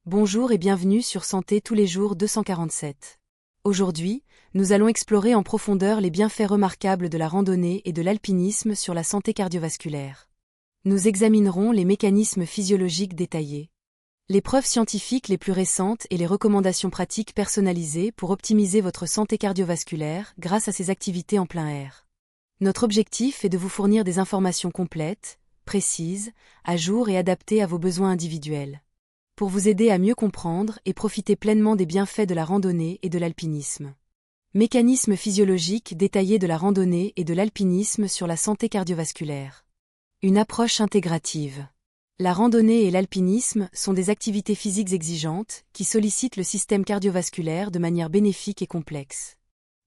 Bonjour et bienvenue sur Santé tous les jours 247. Aujourd'hui, nous allons explorer en profondeur les bienfaits remarquables de la randonnée et de l'alpinisme sur la santé cardiovasculaire. Nous examinerons les mécanismes physiologiques détaillés, les preuves scientifiques les plus récentes et les recommandations pratiques personnalisées pour optimiser votre santé cardiovasculaire grâce à ces activités en plein air. Notre objectif est de vous fournir des informations complètes, précises, à jour et adaptées à vos besoins individuels, pour vous aider à mieux comprendre et profiter pleinement des bienfaits de la randonnée et de l'alpinisme. Mécanismes physiologiques détaillés de la randonnée et de l'alpinisme sur la santé cardiovasculaire. Une approche intégrative. La randonnée et l'alpinisme sont des activités physiques exigeantes qui sollicitent le système cardiovasculaire de manière bénéfique et complexe.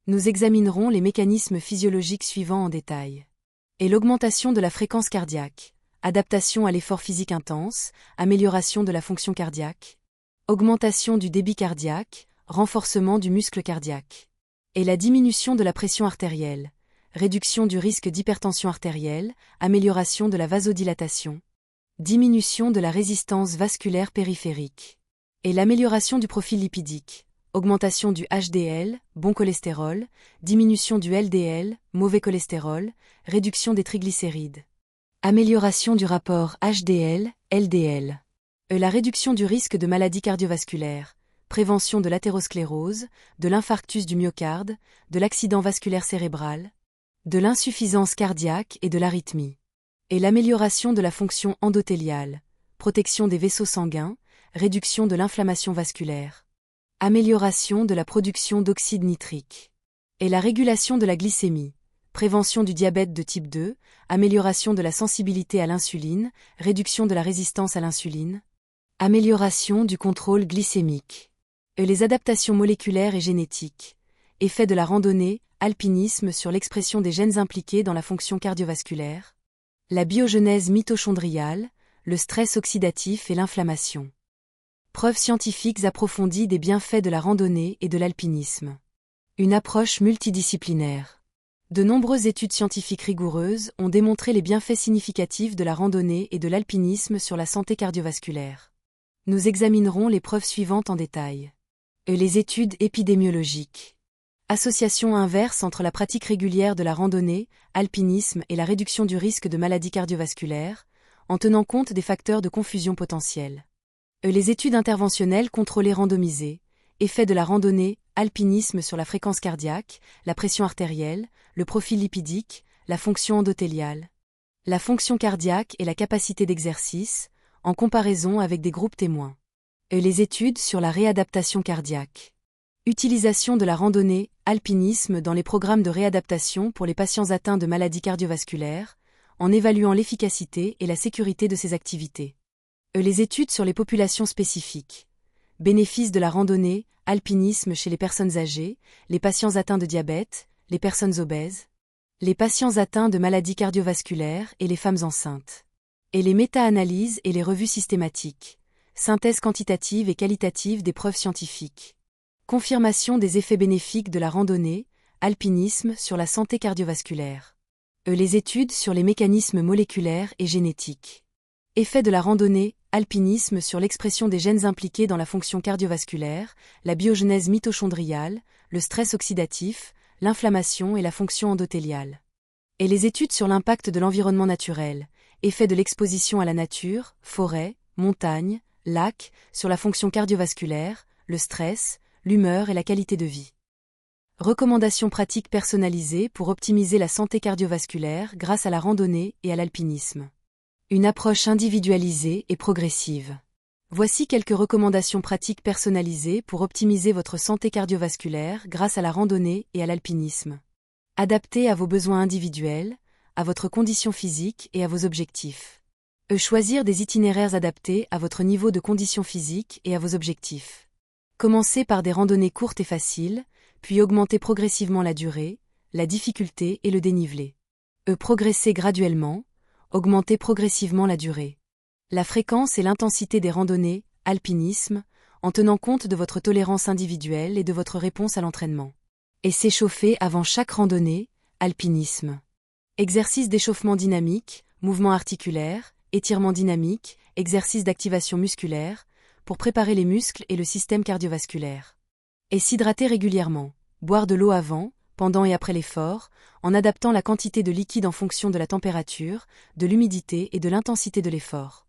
Nous examinerons les mécanismes physiologiques suivants en détail. Et l'augmentation de la fréquence cardiaque. Adaptation à l'effort physique intense, amélioration de la fonction cardiaque, augmentation du débit cardiaque, renforcement du muscle cardiaque, et la diminution de la pression artérielle, réduction du risque d'hypertension artérielle, amélioration de la vasodilatation, diminution de la résistance vasculaire périphérique, et l'amélioration du profil lipidique, augmentation du HDL, bon cholestérol, diminution du LDL, mauvais cholestérol, réduction des triglycérides. Amélioration du rapport HDL-LDL. La réduction du risque de maladies cardiovasculaires, prévention de l'athérosclérose, de l'infarctus du myocarde, de l'accident vasculaire cérébral, de l'insuffisance cardiaque et de l'arythmie. Et l'amélioration de la fonction endothéliale, protection des vaisseaux sanguins, réduction de l'inflammation vasculaire. Amélioration de la production d'oxyde nitrique. Et la régulation de la glycémie. Prévention du diabète de type 2, amélioration de la sensibilité à l'insuline, réduction de la résistance à l'insuline, amélioration du contrôle glycémique. Et les adaptations moléculaires et génétiques. Effet de la randonnée, alpinisme sur l'expression des gènes impliqués dans la fonction cardiovasculaire, la biogenèse mitochondriale, le stress oxydatif et l'inflammation. Preuves scientifiques approfondies des bienfaits de la randonnée et de l'alpinisme. Une approche multidisciplinaire. De nombreuses études scientifiques rigoureuses ont démontré les bienfaits significatifs de la randonnée et de l'alpinisme sur la santé cardiovasculaire. Nous examinerons les preuves suivantes en détail. Et les études épidémiologiques. Association inverse entre la pratique régulière de la randonnée, alpinisme et la réduction du risque de maladies cardiovasculaires, en tenant compte des facteurs de confusion potentiels. Et les études interventionnelles contrôlées randomisées. Effet de la randonnée, alpinisme sur la fréquence cardiaque, la pression artérielle, le profil lipidique, la fonction endothéliale, la fonction cardiaque et la capacité d'exercice, en comparaison avec des groupes témoins. Et les études sur la réadaptation cardiaque. Utilisation de la randonnée, alpinisme dans les programmes de réadaptation pour les patients atteints de maladies cardiovasculaires, en évaluant l'efficacité et la sécurité de ces activités. Et les études sur les populations spécifiques. Bénéfices de la randonnée, alpinisme chez les personnes âgées, les patients atteints de diabète, les personnes obèses, les patients atteints de maladies cardiovasculaires et les femmes enceintes. Et les méta-analyses et les revues systématiques. Synthèse quantitative et qualitative des preuves scientifiques. Confirmation des effets bénéfiques de la randonnée, alpinisme sur la santé cardiovasculaire. Les études sur les mécanismes moléculaires et génétiques. Effet de la randonnée, alpinisme sur l'expression des gènes impliqués dans la fonction cardiovasculaire, la biogenèse mitochondriale, le stress oxydatif, l'inflammation et la fonction endothéliale. Et les études sur l'impact de l'environnement naturel, effet de l'exposition à la nature, forêt, montagne, lac, sur la fonction cardiovasculaire, le stress, l'humeur et la qualité de vie. Recommandations pratiques personnalisées pour optimiser la santé cardiovasculaire grâce à la randonnée et à l'alpinisme. Une approche individualisée et progressive. Voici quelques recommandations pratiques personnalisées pour optimiser votre santé cardiovasculaire grâce à la randonnée et à l'alpinisme. Adaptées à vos besoins individuels, à votre condition physique et à vos objectifs. Choisir des itinéraires adaptés à votre niveau de condition physique et à vos objectifs. Commencez par des randonnées courtes et faciles, puis augmentez progressivement la durée, la difficulté et le dénivelé. Progressez graduellement. Augmentez progressivement la durée, la fréquence et l'intensité des randonnées, alpinisme, en tenant compte de votre tolérance individuelle et de votre réponse à l'entraînement. Et s'échauffer avant chaque randonnée, alpinisme. Exercice d'échauffement dynamique, mouvement articulaire, étirement dynamique, exercice d'activation musculaire, pour préparer les muscles et le système cardiovasculaire. Et s'hydrater régulièrement. Boire de l'eau avant, pendant et après l'effort, en adaptant la quantité de liquide en fonction de la température, de l'humidité et de l'intensité de l'effort.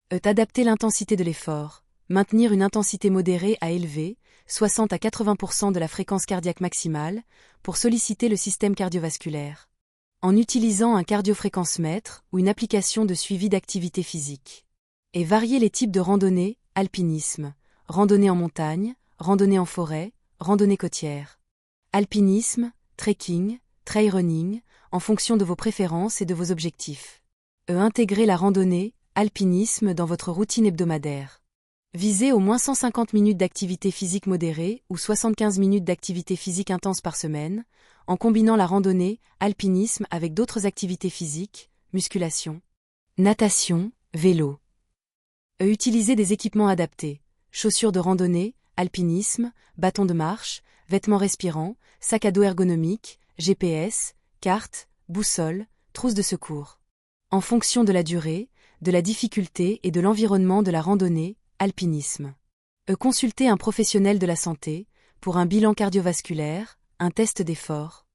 Adapter l'intensité de l'effort. Maintenir une intensité modérée à élevée, 60 à 80% de la fréquence cardiaque maximale, pour solliciter le système cardiovasculaire. En utilisant un cardiofréquencemètre ou une application de suivi d'activité physique. Et varier les types de randonnées, alpinisme, randonnée en montagne, randonnée en forêt, randonnée côtière. Alpinisme, trekking, trail running, en fonction de vos préférences et de vos objectifs. Intégrer la randonnée, alpinisme dans votre routine hebdomadaire. Visez au moins 150 minutes d'activité physique modérée ou 75 minutes d'activité physique intense par semaine, en combinant la randonnée, alpinisme avec d'autres activités physiques, musculation, natation, vélo. Utilisez des équipements adaptés, chaussures de randonnée, alpinisme, bâtons de marche, vêtements respirants, sac à dos ergonomique, GPS, carte, boussole, trousse de secours. En fonction de la durée, de la difficulté et de l'environnement de la randonnée, alpinisme. Consultez un professionnel de la santé pour un bilan cardiovasculaire, un test d'effort,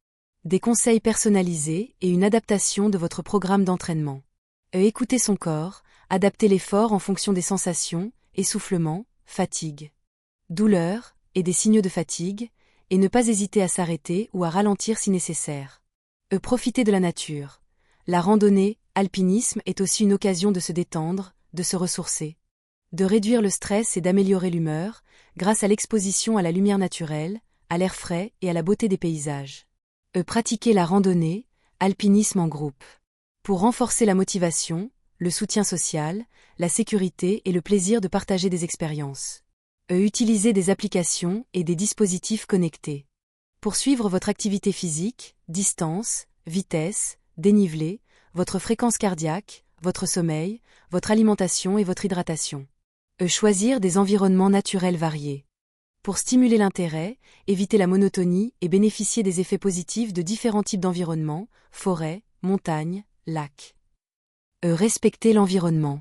des conseils personnalisés et une adaptation de votre programme d'entraînement. Écoutez son corps, adaptez l'effort en fonction des sensations, essoufflement, fatigue, douleur et des signaux de fatigue, et ne pas hésiter à s'arrêter ou à ralentir si nécessaire. Profitez de la nature. La randonnée, alpinisme est aussi une occasion de se détendre, de se ressourcer, de réduire le stress et d'améliorer l'humeur, grâce à l'exposition à la lumière naturelle, à l'air frais et à la beauté des paysages. Pratiquez la randonnée, alpinisme en groupe. Pour renforcer la motivation, le soutien social, la sécurité et le plaisir de partager des expériences. Utilisez des applications et des dispositifs connectés. Pour suivre votre activité physique, distance, vitesse, dénivelé, votre fréquence cardiaque, votre sommeil, votre alimentation et votre hydratation. Choisir des environnements naturels variés. Pour stimuler l'intérêt, éviter la monotonie et bénéficier des effets positifs de différents types d'environnements, forêt, montagne, lac. Respecter l'environnement.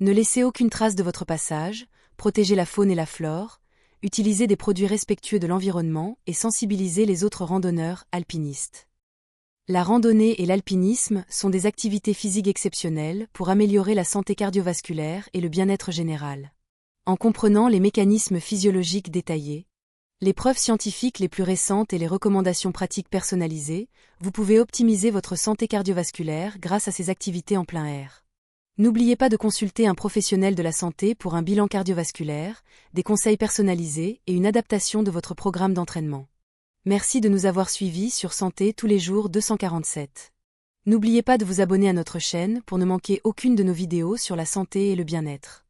Ne laissez aucune trace de votre passage, protégez la faune et la flore, utilisez des produits respectueux de l'environnement et sensibilisez les autres randonneurs alpinistes. La randonnée et l'alpinisme sont des activités physiques exceptionnelles pour améliorer la santé cardiovasculaire et le bien-être général. En comprenant les mécanismes physiologiques détaillés, les preuves scientifiques les plus récentes et les recommandations pratiques personnalisées, vous pouvez optimiser votre santé cardiovasculaire grâce à ces activités en plein air. N'oubliez pas de consulter un professionnel de la santé pour un bilan cardiovasculaire, des conseils personnalisés et une adaptation de votre programme d'entraînement. Merci de nous avoir suivis sur Santé tous les jours 247. N'oubliez pas de vous abonner à notre chaîne pour ne manquer aucune de nos vidéos sur la santé et le bien-être.